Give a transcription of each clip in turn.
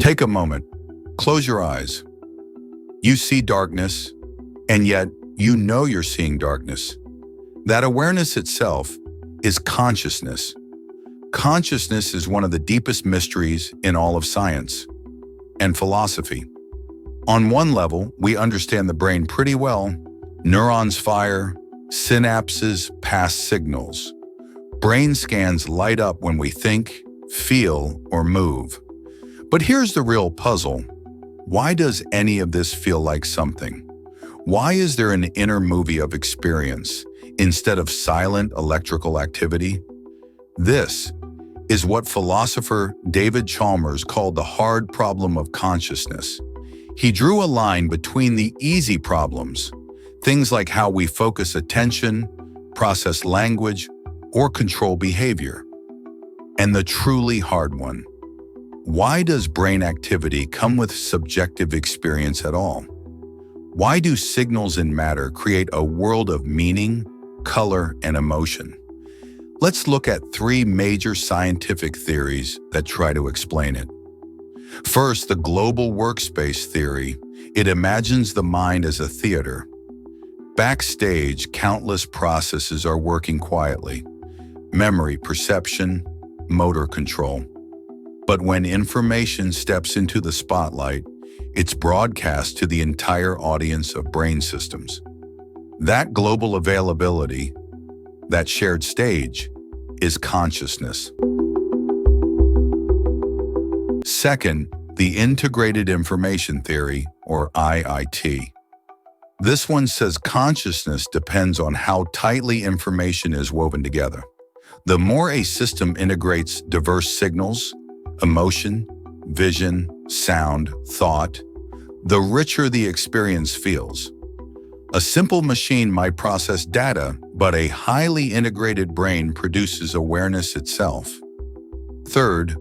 Take a moment. Close your eyes. You see darkness, and yet you know you're seeing darkness. That awareness itself is consciousness. Consciousness is one of the deepest mysteries in all of science and philosophy. On one level, we understand the brain pretty well. Neurons fire, synapses pass signals. Brain scans light up when we think, feel, or move. But here's the real puzzle. Why does any of this feel like something? Why is there an inner movie of experience instead of silent electrical activity? This is what philosopher David Chalmers called the hard problem of consciousness. He drew a line between the easy problems, things like how we focus attention, process language, or control behavior, and the truly hard one. Why does brain activity come with subjective experience at all? Why do signals in matter create a world of meaning, color, and emotion? Let's look at three major scientific theories that try to explain it. First, the Global Workspace Theory. It imagines the mind as a theater. Backstage, countless processes are working quietly. Memory, perception, motor control. But when information steps into the spotlight, it's broadcast to the entire audience of brain systems. That global availability, that shared stage, is consciousness. Second, the Integrated Information Theory, or IIT. This one says consciousness depends on how tightly information is woven together. The more a system integrates diverse signals, emotion, vision, sound, thought, the richer the experience feels. A simple machine might process data, but a highly integrated brain produces awareness itself. Third,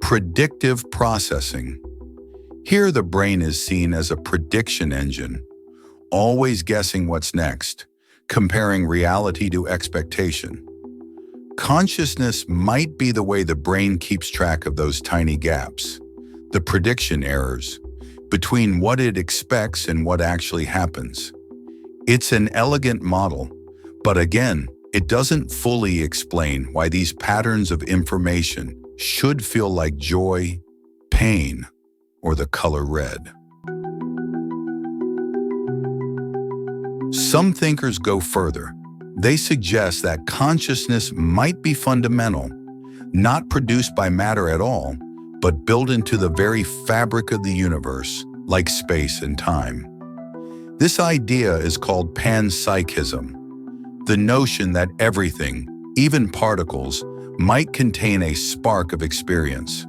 predictive processing. Here the brain is seen as a prediction engine, always guessing what's next, comparing reality to expectation. Consciousness might be the way the brain keeps track of those tiny gaps, the prediction errors, between what it expects and what actually happens. It's an elegant model, but again, it doesn't fully explain why these patterns of information should feel like joy, pain, or the color red. Some thinkers go further. They suggest that consciousness might be fundamental, not produced by matter at all, but built into the very fabric of the universe, like space and time. This idea is called panpsychism, the notion that everything, even particles, might contain a spark of experience.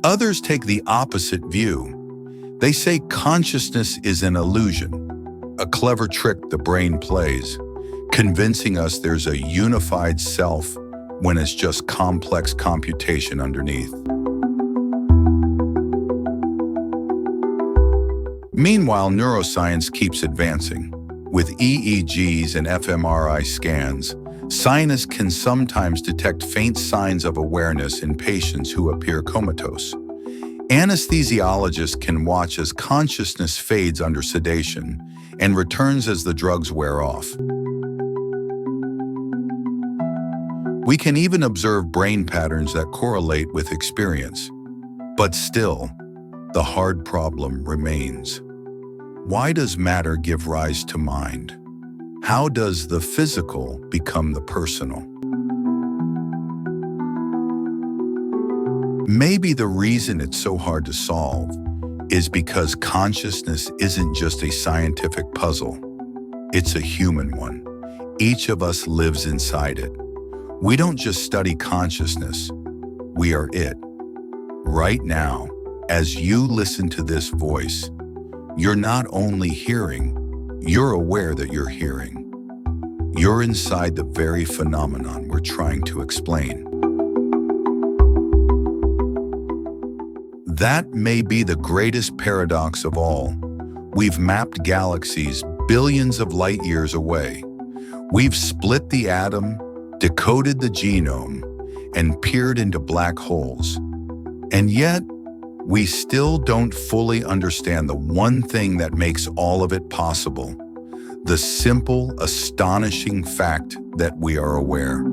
Others take the opposite view. They say consciousness is an illusion, a clever trick the brain plays, convincing us there's a unified self when it's just complex computation underneath. Meanwhile, neuroscience keeps advancing. With EEGs and fMRI scans, scientists can sometimes detect faint signs of awareness in patients who appear comatose. Anesthesiologists can watch as consciousness fades under sedation and returns as the drugs wear off. We can even observe brain patterns that correlate with experience. But still, the hard problem remains. Why does matter give rise to mind? How does the physical become the personal? Maybe the reason it's so hard to solve is because consciousness isn't just a scientific puzzle. It's a human one. Each of us lives inside it. We don't just study consciousness, we are it. Right now, as you listen to this voice, you're not only hearing, you're aware that you're hearing. You're inside the very phenomenon we're trying to explain. That may be the greatest paradox of all. We've mapped galaxies billions of light years away. We've split the atom, decoded the genome, and peered into black holes. And yet, we still don't fully understand the one thing that makes all of it possible: the simple, astonishing fact that we are aware.